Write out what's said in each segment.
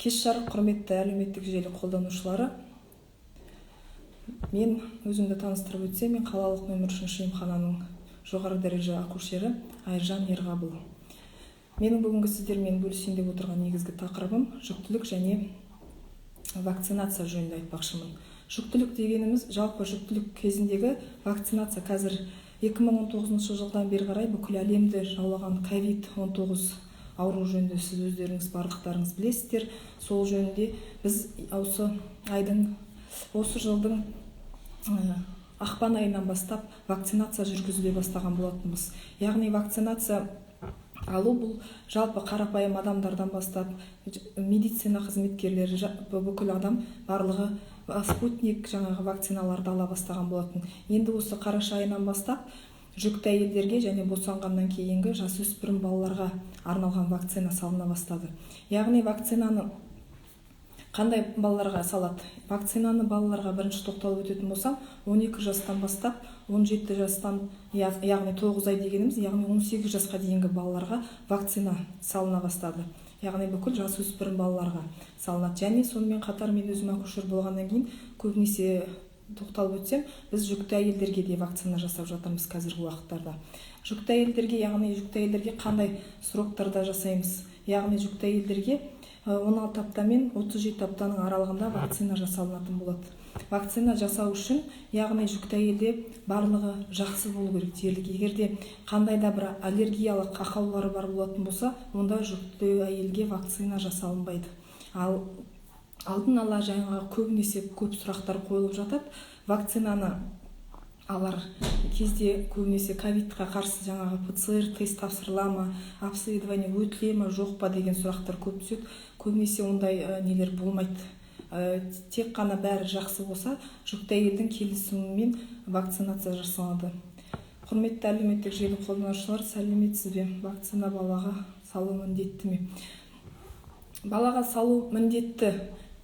Кеш жарық, құрметті әлеуметтік желі қолданушылары. Мен өзімді таныстырып өтсем, мен қалалық нөмір 3 емхананың жоғары дәреже акушері Айжан Ерғабыл. Менің бүгінгі сіздермен бөлісейін деп отырған негізгі тақырыбым жүктілік және вакцинация жөнінде айтпақшымын. Жүктілік дегеніміз жалпы жүктілік кезіндегі вакцинация. Қазір 2019 жылдан бері қарай бүкіл әлемді жаулаған COVID-19 ауру жөнінде сіз өздеріңіз барлықтарыңыз білесіздер. Сол жөнінде біз осы жылдың ақпан айынан бастап вакцинация жүргізіле бастаған болатынбыз. Яғни вакцинация алу бұл жалпы қарапайым адамдардан бастап медицина қызметкерлері, бүкіл адам барлығы спутник вакциналарды ала бастаған болатын. Енді осы қараша айынан бастап жүкті әйелдерге және босанғаннан кейінгі жасөспірім балаларға арналған вакцина салына бастады. Яғни вакцинаны қандай балаларға салады? Вакцинаны балаларға бірінші тоқталып өтетін болсам, 12 жастан бастап 17 жастан, яғни 9 ай дегеніміз, яғни 18 жасқа дейінгі балаларға вакцина салына бастады. Яғни бүкіл жасөспірім балаларға салынады. Және сонымен қатар мен өзім акушер болғаннан кейін көбінесе тоқталып өтсем, біз жүкті әйелдерге де вакцина жасап жатырмыз қазіргі уақыттарда. Жүкті әйелдерге қандай сроктарда жасаймыз? Яғни жүкті әйелдерге 16 апта мен 37 аптаның аралығында вакцина жасалынатын болады. Вакцина жасау үшін, яғни жүкті әйелде барлығы жақсы болу керек дерлік. Егерде қандай да бір аллергиялық ақаулары бар болатын болса, онда жүкті әйелге вакцина жасалынбайды. Ал алдын ала көбінесе көп сұрақтар қойылып жатады. Вакцинаны алар кезде көбінесе ковидқа қарсы ПЦР тест тапсырыла ма, обследование өтіле ма, жоқ па деген сұрақтар көп түседі. Көбінесе ондай нелер болмайды. Тек қана бәрі жақсы болса, жүкті әйелдің келісімімен вакцинация жасалады. Құрметті әлеуметтік желі қолданушылар, сәлеметсіз бе? Вакцина балаға салу міндетті ме? Балаға салу міндетті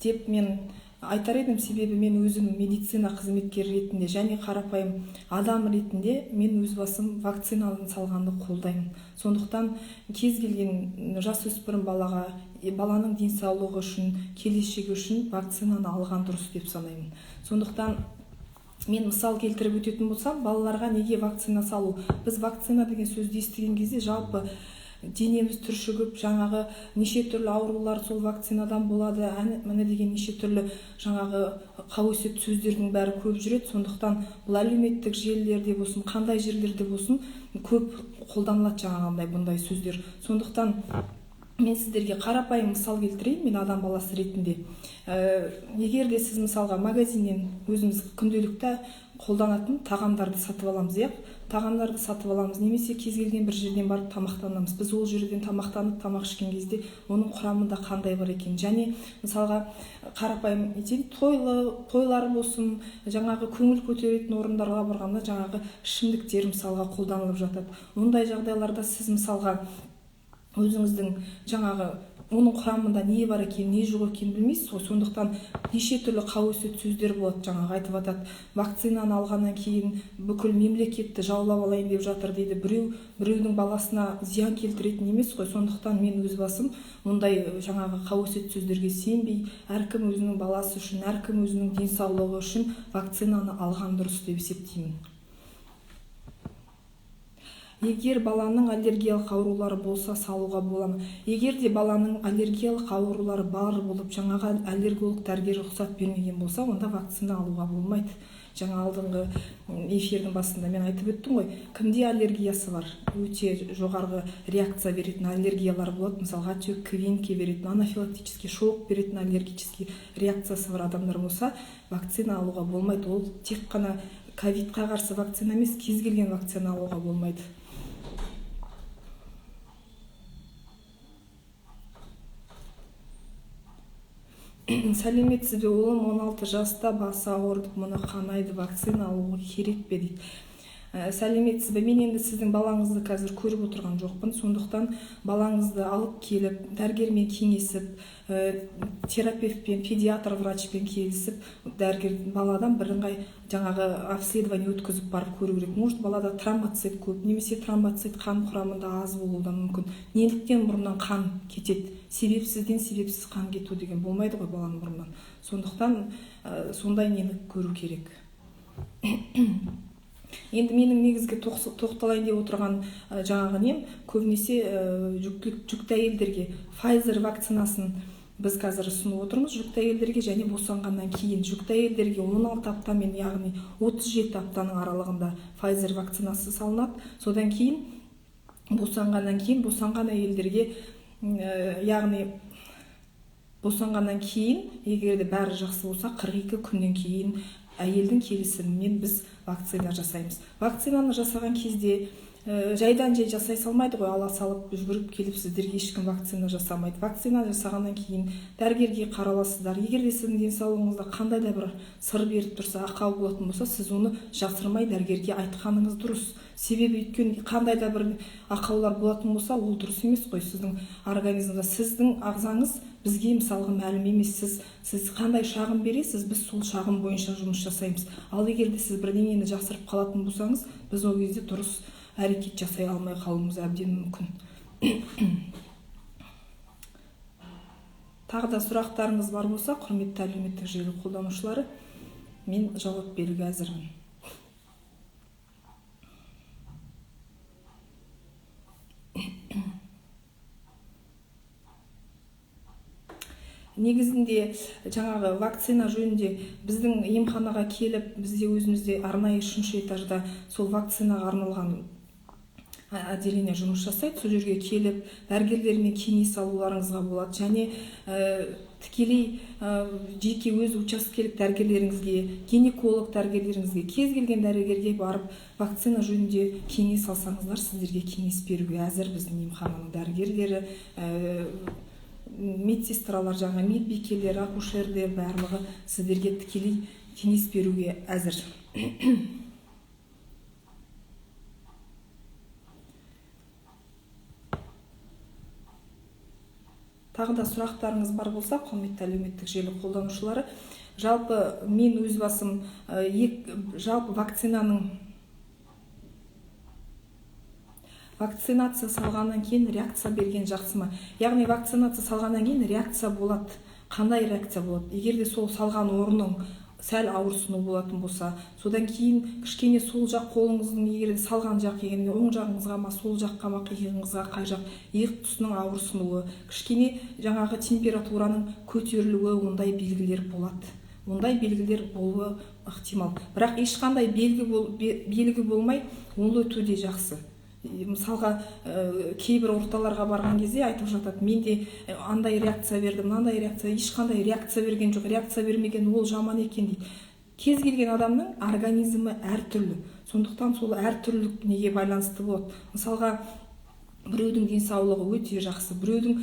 деп мен айтар едім, себебі мен өзім медицина қызметкері ретінде және қарапайым адам ретінде мен өз басым вакцинаны салғанды қолдаймын. Сондықтан кез келген жасөспірім баланың денсаулығы үшін, келешегі үшін вакцинаны алған дұрыс деп санаймын. Сондықтан мен мысал келтіріп өтетін болсам, балаларға неге вакцина салу? Біз вакцина деген сөзді естіген кезде жалпы денеміз түршігіп, неше түрлі аурулар сол вакцинадан болады, міне деген неше түрлі қауесет сөздердің бәрі көп жүреді. Сондықтан бұл әлеуметтік желілерде болсын, қандай жерлерде болсын, көп қолданылады бұндай сөздер. Сондықтан мен сіздерге қарапайым мысал келтірейін, мен адам баласы ретінде. Егер де сіз мысалға магазиннен өзіміз күнделікті қолданатын тағамдарды сатып аламыз, немесе кез келген бір жерден барып тамақтанамыз. Біз ол жерден тамақтанып, тамақ ішкен кезде оның құрамында қандай бар екен. Және мысалға қарапайым тойлар болсын, көңіл көтеретін орындарға барғанда ішімдіктер мысалға қолданылып жатады. Ондай жағдайларда сіз мысалға өзіңіздің оның құрамында не бар екен, не жоқ екен білмейсіз ғой. Сондықтан неше түрлі қауесет сөздер болады. Айтып жатады, вакцинаны алғаннан кейін бүкіл мемлекетті жаулап алайын деп жатыр дейді. Біреудің баласына зиян келтіретін емес қой. Сондықтан мен өз басым ондай қауесет сөздерге сенбей, әркім өзінің баласы үшін, әркім өзінің денсаулығы үшін вакцинаны алған дұрыс деп есептеймін. Егер баланың аллергиялық аурулары болса, салуға бола ма? Егер де баланың аллергиялық аурулары бар болып, аллерголог дәрігер рұқсат бермеген болса, онда вакцина алуға болмайды. Алдыңғы эфирдің басында мен айтып өттім ғой, кімде аллергиясы бар, өте жоғарғы реакция беретін аллергиялар болады. Мысалға отек, квинке беретін, анафилактический шок беретін аллергический реакциясы бар адамдар болса, вакцина алуға болмайды. Ол тек қана ковидқа қарсы вакцина емес, кез келген вакцина алуға болмайды. Сәлеметсіз бе, ұлым 16 жаста, басы ауырып, мұны қанайды, вакцина алуы керек пе дейді. сәлеметсіз бе, мен енді сіздің балаңызды қазір көріп отырған жоқпын, сондықтан балаңызды алып келіп дәрігермен кеңесіп, терапевтпен, педиатр врачпен келісіп, дәрігер баладан бірыңғай жаңағы обследование өткізіп барып көру керек. Может, балада тромбоцит көп, немесе тромбоцит қан құрамында аз болуы да мүмкін. Неліктен мұрнынан қан кетеді? Себепсізден себепсіз қан кету деген болмайды ғой баланың мұрнынан. Сондықтан сондай нені көру керек. Енді менің негізгі тоқталайын деп отырған жаңағы нем, көбінесе жүкті әйелдерге Pfizer вакцинасын біз қазір ұсынып отырмыз, жүкті әйелдерге және босанғаннан кейін. Жүкті әйелдерге 16 аптамен, яғни 37 аптаның аралығында Pfizer вакцинасы салынады. Содан кейін босанғаннан кейін босанған әйелдерге, яғни босанғаннан кейін, егер де бәрі жақсы болса, 42 күннен кейін әйелдің келісімімен біз вакцина жасаймыз. Вакцинаны жасаған кезде жайдан жай жасай салмайды ғой, ала салып жүгіріп келіп сіздерге ешкім вакцина жасамайды. Вакцина жасағаннан кейін дәрігерге қараласыздар. Егер де сіздің денсаулығыңызда қандай да бір сыр беріп тұрса, ақау болатын болса, сіз оны жасырмай дәрігерге айтқаныңыз дұрыс. Себебі өйткені қандай да бір ақаулар болатын болса, ол дұрыс емес қой. Сіздің организміңізде, сіздің ағзаңыз бізге мысалға мәлім емес. Сіз қандай шағым бересіз, біз сол шағым бойынша жұмыс жасаймыз. Ал егер де сіз бірдеңені жасырып қалатын болсаңыз, біз ол кезде дұрыс әрекет жасай алмай қалуымыз әбден мүмкін. Тағы да сұрақтарыңыз бар болса, құрметті әлеуметтік желі қолданушылары, мен жауап беруге әзірмін. Негізінде жаңағы вакцина жөнінде біздің емханаға келіп, бізде өзімізде арнайы 3-ші этажда сол вакцинаға арналған отделение жұмыс жасайды. Сол жерге келіп, дәрігерлермен кеңес алуларыңызға болады. Және тікелей жеке өз учаскелік дәрігерлеріңізге, гинеколог дәрігерлеріңізге, кез келген дәрігерге барып, вакцина жөнінде кеңес алсаңыздар, сіздерге кеңес беруге әзір біздің емхананың дәрігерлері, медсестралар, жаңа медбикелер, акушерлер барлығы сіздерге тікелей кеңес беруге әзір. Тағы да сұрақтарыңыз бар болса, құрметті әлеуметтік желі қолданушылары, жалпы мен өз басым жалпы вакцинация салғаннан кейін реакция берген жақсы ма? Яғни вакцинация салғаннан кейін реакция болады. Қандай реакция болады? Егер де сол салған орның сәл ауырсыну болатын болса, содан кейін кішкене сол жақ қолыңыздың, егер де салған жақ, егер оң жағыңызға ма, сол жаққа ма, иығыңызға қай жақ, иық тұсының ауырсынуы, кішкене жаңағы температураның көтерілуі, ондай белгілер болады. Ондай белгілер болуы ықтимал. Бірақ ешқандай белгі болмай, ол өту де жақсы. Мысалға кейбір орталарға барған кезде айтып жатады, менде андай реакция бердім, мынандай реакция, ешқандай реакция берген жоқ, реакция бермеген ол жаман екен дейді. Кез келген адамның организмі әртүрлі. Сондықтан сол әртүрлілік неге байланысты болады. Мысалға біреудің денсаулығы өте жақсы, біреудің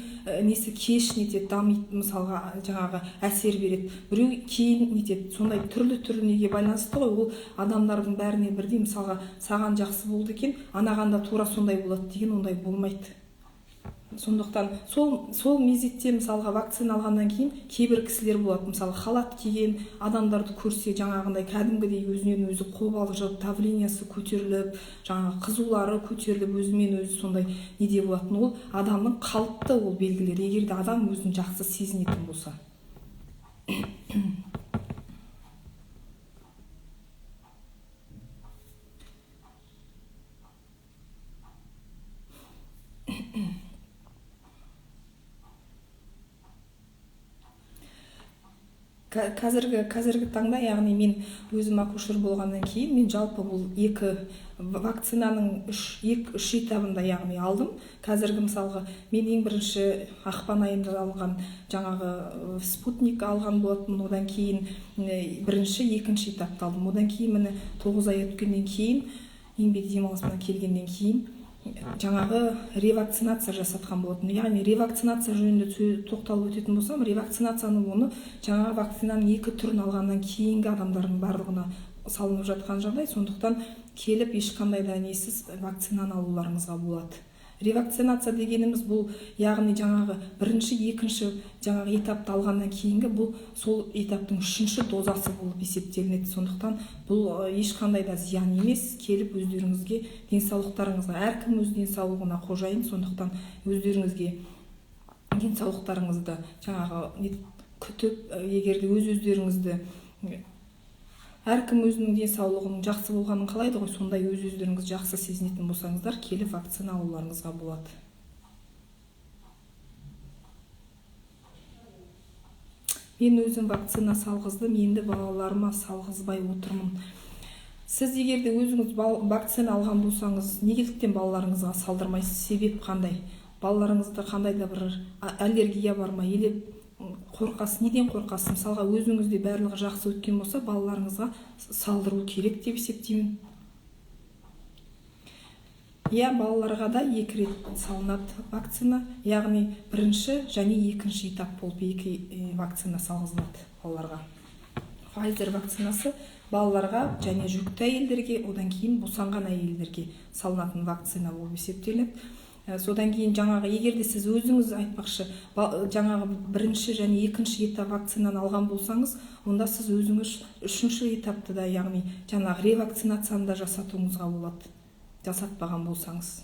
несі кеш нетеді, дамиды, мысалға жаңағы әсер береді, біреу кейін нетеді. Сондай түрлі неге байланысты ғой, ол адамдардың бәріне бірдей. Мысалға саған жақсы болды екен, анаған да тура сондай болады деген ондай болмайды. Сондықтан сол мезетте мысалға вакцина алғаннан кейін кейбір кісілер болады, мысалы халат киген адамдарды көрсе, жаңағындай кәдімгідей өзінен өзі қобалжып, давлениясы көтеріліп, жаңағы қызулары көтеріліп, өзімен өзі сондай неде болатын. Ол адамның қалыпты ол белгілер, егер де адам өзін жақсы сезінетін болса. Қазіргі таңда, яғни мен өзім акушер болғаннан кейін, мен жалпы бұл вакцинаның үш этабында яғни алдым. Қазіргі мысалға мен ең бірінші ақпан айында алған жаңағы спутник алған болатын, одан кейін бірінші, екінші этапты алдым. Одан кейін міне 9 ай өткеннен кейін, еңбек демалысынан келгеннен кейін жаңағы ревакцинация жасатқан болатын. Яғни ревакцинация жөнінде тоқталып өтетін болсам, ревакцинацияның оны жаңағы вакцинаның 2 түрін алғаннан кейінгі адамдардың барлығына салынып жатқан жағдай. Сондықтан келіп ешқандай да несіз вакцинаны алуларыңызға болады. Ревакцинация дегеніміз бұл яғни жаңағы бірінші, екінші жаңағы этапты алғаннан кейінгі бұл сол этаптың үшінші дозасы болып есептелінеді. Сондықтан бұл ешқандай да зиян емес, келіп өздеріңізге денсаулықтарыңызға, әркім өз денсаулығына қожайын, сондықтан өздеріңізге денсаулықтарыңызды жаңағы күтіп, егерде өздеріңізді әркім өзінің денсаулығының жақсы болғанын қалайды ғой, сондай өздеріңіз жақсы сезінетін болсаңыздар, келіп вакцина алуларыңызға болады. Мен өзім вакцина салғыздым, енді балаларыма салғызбай отырмын. Сіз егерде өзіңіз вакцина алған болсаңыз, неліктен балаларыңызға салдырмайсыз? Себеп қандай? Балаларыңызда қандай да бір аллергия бар ма? Или қорқасыз? Неден қорқасыз? Мысалға өзіңізде барлығы жақсы өткен болса, балаларыңызға салдыру керек деп есептеймін. Балаларға да 2 рет салынады вакцина, яғни бірінші және екінші этап болып 2 вакцина салғызылады балаларға. Pfizer вакцинасы балаларға және жүкті әйелдерге, одан кейін босанған әйелдерге салынатын вакцина болып есептеледі. Содан кейін жаңағы егерде сіз өзіңіз айтпақшы жаңағы бірінші және екінші этап вакцинаны алған болсаңыз, онда сіз өзіңіз үшінші этапты да, яғни жаңағы ревакцинацияны да жасатуыңызға болады, жасатпаған болсаңыз.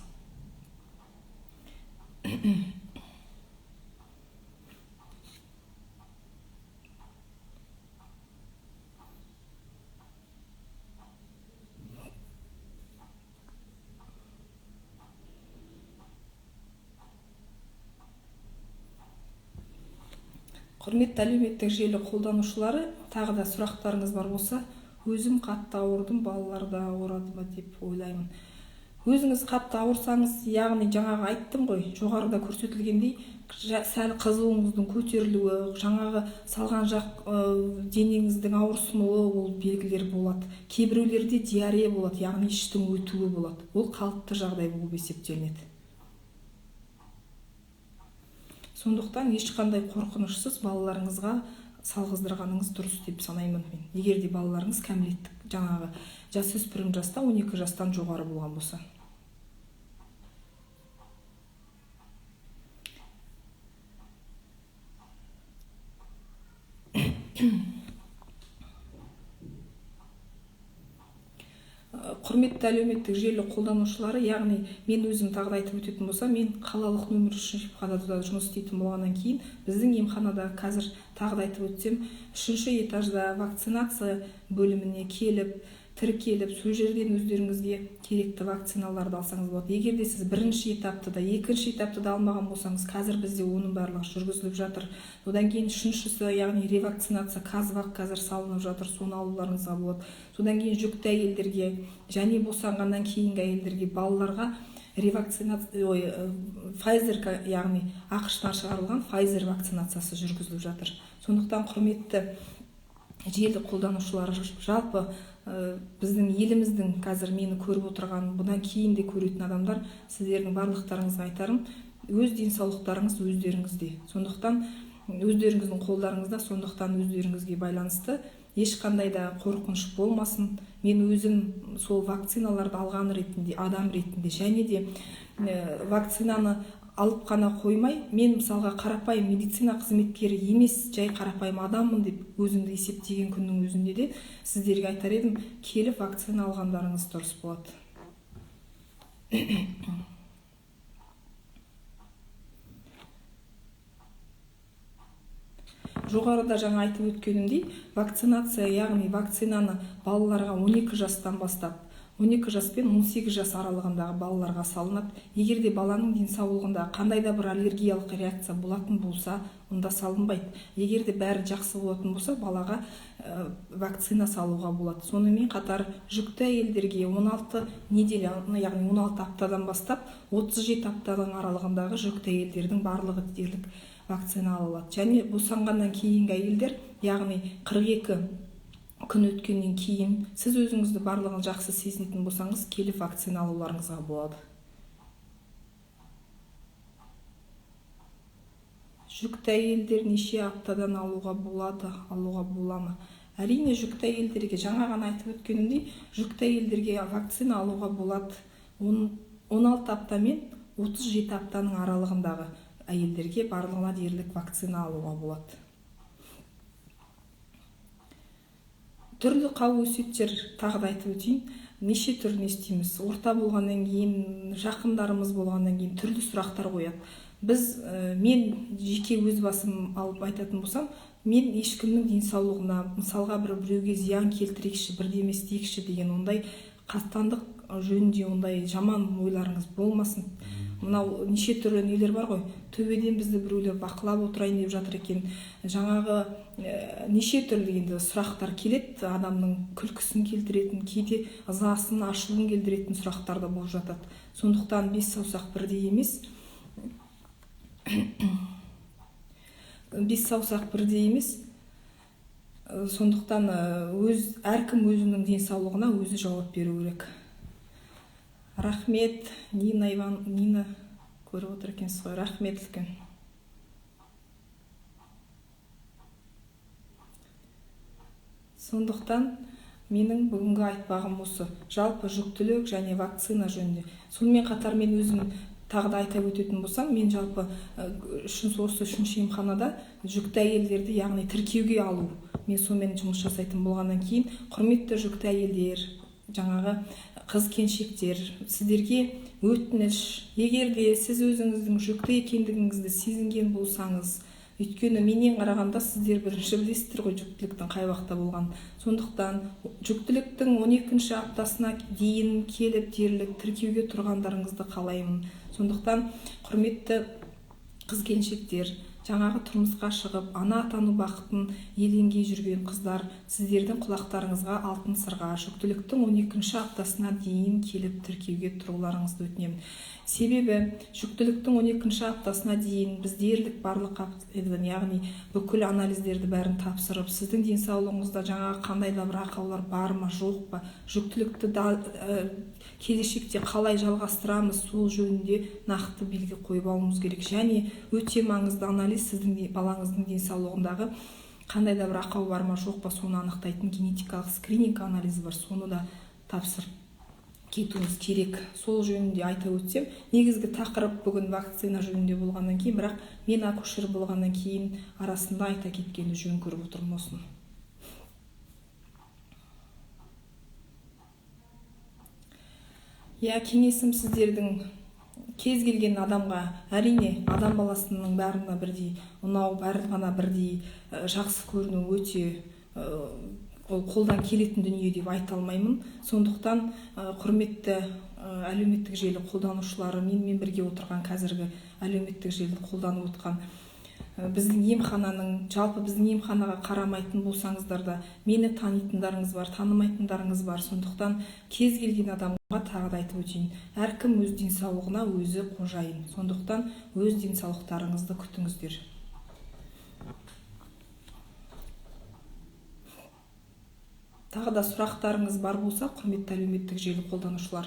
Құрметті әлеуметтік желі қолданушылары, тағы да сұрақтарыңыз бар болса, өзім қатты ауырдым, балалар да ауырады ма деп ойлаймын. Өзіңіз қатты ауырсаңыз, яғни жаңағы айттым ғой, жоғарыда көрсетілгендей, сәл қызуыңыздың көтерілуі, жаңағы салған жақ денеңіздің ауырсынуы, ол белгілер болады. Кейбіреулерде диарея болады, яғни іштің өтуі болады. Ол қалыпты жағдай болып есептелінеді. Сондықтан ешқандай қорқынышсыз балаларыңызға салғыздырғаныңыз дұрыс деп санаймын мен. Егерде балаларыңыз кәмелеттік жаңағы жасөспірім жаста 12 жастан жоғары болған болса. Құрметті әлеуметтік желі қолданушылары, яғни мен өзім тағы айтып өтетін болсам, мен қалалық нөмір 3 емханада жұмыс істейтін болғаннан кейін, біздің емханада қазір тағы айтып өтсем, 3-ші этажда вакцинация бөліміне келіп, тіркеліп, сол жерден өздеріңізге керекті вакциналарды алсаңыз болады. Егерде сіз бірінші этапты да, екінші этапты да алмаған болсаңыз, қазір бізде оның барлығы жүргізіліп жатыр. Одан кейін үшіншісі, яғни ревакцинация, қазір салынып жатыр, соны алуларыңызға болады. Содан кейін жүкті әйелдерге және босанғаннан кейінгі әйелдерге, балаларға ревакцинация, Pfizer, яғни ақш-тан шығарылған Pfizer вакцинациясы жүргізіліп жатыр. Сондықтан құрметті желі қолданушылары, жалпы біздің еліміздің қазір мені көріп отырған, бұдан кейін де көретін адамдар, сіздердің барлықтарыңызға айтарым, өз денсаулықтарыңыз өздеріңізде. Сондықтан өздеріңіздің қолдарыңызда, сондықтан өздеріңізге байланысты ешқандай да қорқыныш болмасын. Мен өзім сол вакциналарды алған ретінде, адам ретінде, және де вакцинаны алып қана қоймай, мен мысалға қарапайым медицина қызметкері емес, жай қарапайым адаммын деп өзімді есептеген күннің өзінде де сіздерге айтар едім, келіп вакцина алғандарыңыз дұрыс болады. Жоғарыда жаңа айтып өткенімдей, вакцинация, яғни вакцинаны балаларға 12 жастан бастап, 12 жас пен 18 жас аралығындағы балаларға салынады. Егерде баланың денсаулығында қандай да бір аллергиялық реакция болатын болса, онда салынбайды. Егерде бәрі жақсы болатын болса, балаға вакцина салуға болады. Сонымен қатар жүкті әйелдерге 16 неделя, яғни 16 аптадан бастап 37 аптадан аралығындағы жүкті әйелдердің барлығы дерлік вакцина алынады. Және босанғаннан кейінгі әйелдер, яғни 42 күн өткеннен кейін, сіз өзіңізді барлығын жақсы сезінетін болсаңыз, келіп вакцина алуларыңызға болады. Жүкті әйелдер неше аптадан алуға болады, алуға бола ма? Әрине жүкті әйелдерге, жаңа ғана айтып өткенімдей, жүкті әйелдерге вакцина алуға болады. 16 апта мен 37 аптаның аралығындағы әйелдерге барлығына дерлік вакцина алуға болады. Түрлі қауіп өсиеттер тағы да айтып өтейін. Неше түрін естиміз. Орта болғаннан кейін, жақындарымыз болғаннан кейін түрлі сұрақтар қояды. Мен жеке өз басым алып айтатын болсам, мен ешкімнің денсаулығына, мысалға біреуге зиян келтірейікші, бірдеме істейікші деген ондай қастандық жөнінде ондай жаман ойларыңыз болмасын. Мынау неше түрлі нелер бар ғой, төбеден бізді біреулер бақылап отырайын деп жатыр екен. Жаңағы неше түрлі енді сұрақтар келеді, адамның күлкісін келтіретін, кейде ызасын, ашуын келтіретін сұрақтар да болып жатады. Сондықтан бес саусақ бірдей емес. Бес саусақ бірдей емес. Сондықтан әркім өзінің денсаулығына өзі жауап беру керек. Рахмет, Нина көріп отыр екенсіз ғой. Рахмет үлкен. Сондықтан менің бүгінгі айтпағым осы. Жалпы жүктілік және вакцина жөнінде. Сонымен қатар мен өзім тағы да айта өтетін болсам, мен жалпы осы үшінші емханада жүкті әйелдерді, яғни тіркеуге алу, мен сонымен жұмыс жасайтын болғаннан кейін, құрметті жүкті әйелдер, жаңағы қыз келіншектер, сіздерге өтініш, егер де сіз өзіңіздің жүкті екендігіңізді сезінген болсаңыз, өйткені менен қарағанда сіздер бірінші білесіздер ғой жүктіліктің қай уақытта болғанын. Сондықтан жүктіліктің 12-ші аптасына дейін келіп дерлік тіркеуге тұрғандарыңызды қалаймын. Сондықтан құрметті қыз келіншектер, жаңағы тұрмысқа шығып, ана атану бақытын иеленгей жүрген қыздар, сіздердің құлақтарыңызға алтын сырға, жүктіліктің 12-ші аптасына дейін келіп тіркеуге тұруларыңызды өтінемін. Себебі жүктіліктің 12-ші аптасына дейін біз дерлік барлық яғни бүкіл анализдерді бәрін тапсырып, сіздің денсаулығыңызда жаңағы қандай да бір ақаулар бар ма, жоқ па, жүктілікті келешекте қалай жалғастырамыз, сол жөнінде нақты белгі қойып алуымыз керек. Және өте маңызды анализ сіздің балаңыздың денсаулығындағы қандай да бір ақау бар ма, жоқ па, соны анықтайтын генетикалық скрининг анализі бар. Соны да тапсырып кетуіңіз керек. Сол жөнінде айта өтсем, негізгі тақырып бүгін вакцина жөнінде болғаннан кейін, бірақ мен акушер болғаннан кейін арасында айта кеткенді жөн көріп отырмын осыны. Кеңесім сіздердің кез келген адамға, әрине адам баласының бәріне бірдей ұнау, барлығына бірдей жақсы көріну өте ол қолдан келетін дүние деп айта алмаймын. Сондықтан құрметті әлеуметтік желі қолданушылары, менімен бірге отырған қазіргі әлеуметтік желі қолданып отқан біздің емхананың, жалпы біздің емханаға қарамайтын болсаңыздар да, мені танитындарыңыз бар, танымайтындарыңыз бар. Сондықтан кез келген адамға тағы да айтып өтейін, әркім өз денсаулығына өзі қожайын. Сондықтан өз денсаулықтарыңызды күтіңіздер. Тағы да сұрақтарыңыз бар болса, құрметті әлеуметтік желі қолданушылар.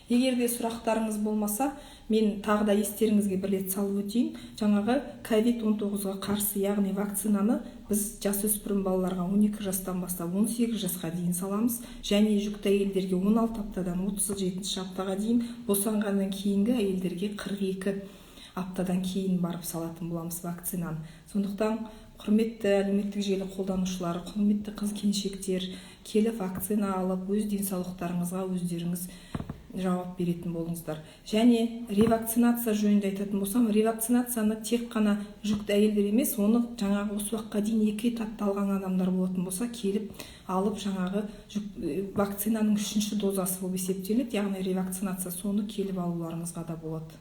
Егер де сұрақтарыңыз болмаса, мен тағы да естеріңізге бір рет салып өтейін. Жаңағы COVID-19-ға қарсы, яғни вакцинаны біз жасөспірім балаларға 12 жастан бастап 18 жасқа дейін саламыз. Және жүкті әйелдерге 16 аптадан 37 аптаға дейін, босанғаннан кейінгі әйелдерге 42 аптадан кейін барып салатын боламыз вакцинаны. Сондықтан құрметті әлеуметтік желі қолданушылары, құрметті қыз келіншектер, келіп вакцина алып, өз денсаулықтарыңызға өздеріңіз жауап беретін болыңыздар. Және ревакцинация жөнінде айтатын болсам, ревакцинацияны тек қана жүкті әйелдер емес, оны жаңағы осы уақытқа дейін 2 етапта алған адамдар болатын болса, келіп алып жаңағы вакцинаның 3-ші дозасы болып есептеледі, яғни ревакцинация, соны келіп алуларыңызға да болады.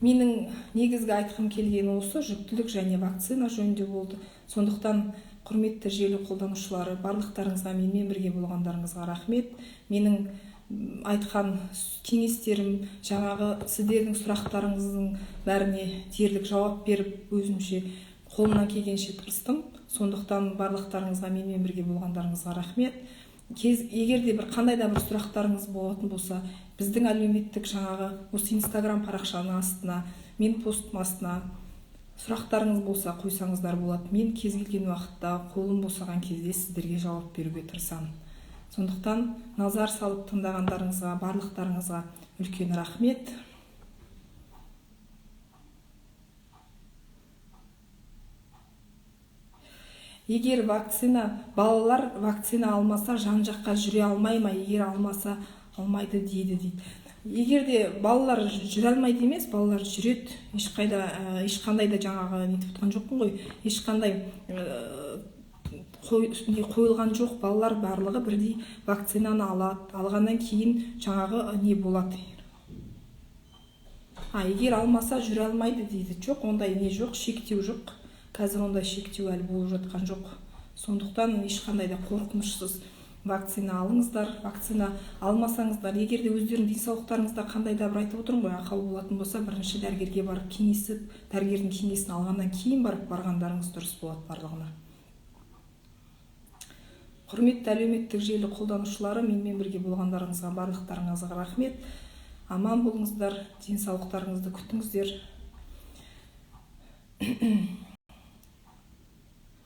Менің негізгі айтқым келгені осы жүктілік және вакцина жөнінде болды. Сондықтан құрметті желі қолданушылары, барлықтарыңызға, менімен бірге болғандарыңызға рахмет. Менің айтқан кеңестерім, жаңағы сіздердің сұрақтарыңыздың бәріне дерлік жауап беріп, өзімше қолымнан келгенше тырыстым. Сондықтан барлықтарыңызға, менімен бірге болғандарыңызға рахмет. егерде бір қандай да бір сұрақтарыңыз болатын болса, біздің әлеуметтік жаңағы осы инстаграм парақшаның астына, мен посттың астына сұрақтарыңыз болса қойсаңыздар болады. Мен кез келген уақытта қолым босаған кезде сіздерге жауап беруге тырысамын. Сондықтан назар салып тыңдағандарыңызға, барлықтарыңызға үлкен рахмет. Егер балалар вакцина алмаса жан-жаққа жүре алмай ма? Егер алмаса алмайды дейді. Егер де балалар жүре алмайды емес, балалар жүреді. Ешқандай да жаңағы нетіп отқан жоқпын ғой. Ешқандай қойылған жоқ. Балалар барлығы бірдей вакцинаны алады. Алғаннан кейін жаңағы не болады. Егер алмаса жүре алмайды дейді. Жоқ, ондай не жоқ, шектеу жоқ. Қазір ондай шектеу әлі болып жатқан жоқ. Сондықтан ешқандай да қорқынышсыз вакцина алыңыздар. Вакцина алмасаңыздар, егер де өздерінің денсаулықтарыңызда қандай да бір айтып отырмын ғой, ақау болатын болса, бірінші дәрігерге барып кеңесіп, дәрігердің кеңесін алғаннан кейін барғандарыңыз дұрыс болады барлығына. Құрметті әлеуметтік желі қолданушылары, менімен бірге болғандарыңызға барлықтарыңызға рахмет. Аман болыңыздар, денсаулықтарыңызды күтіңіздер.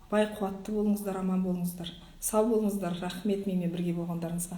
Бай қуатты болыңыздар, аман болыңыздар. Сау болыңыздар. Рахмет менімен бірге болғандарыңызға.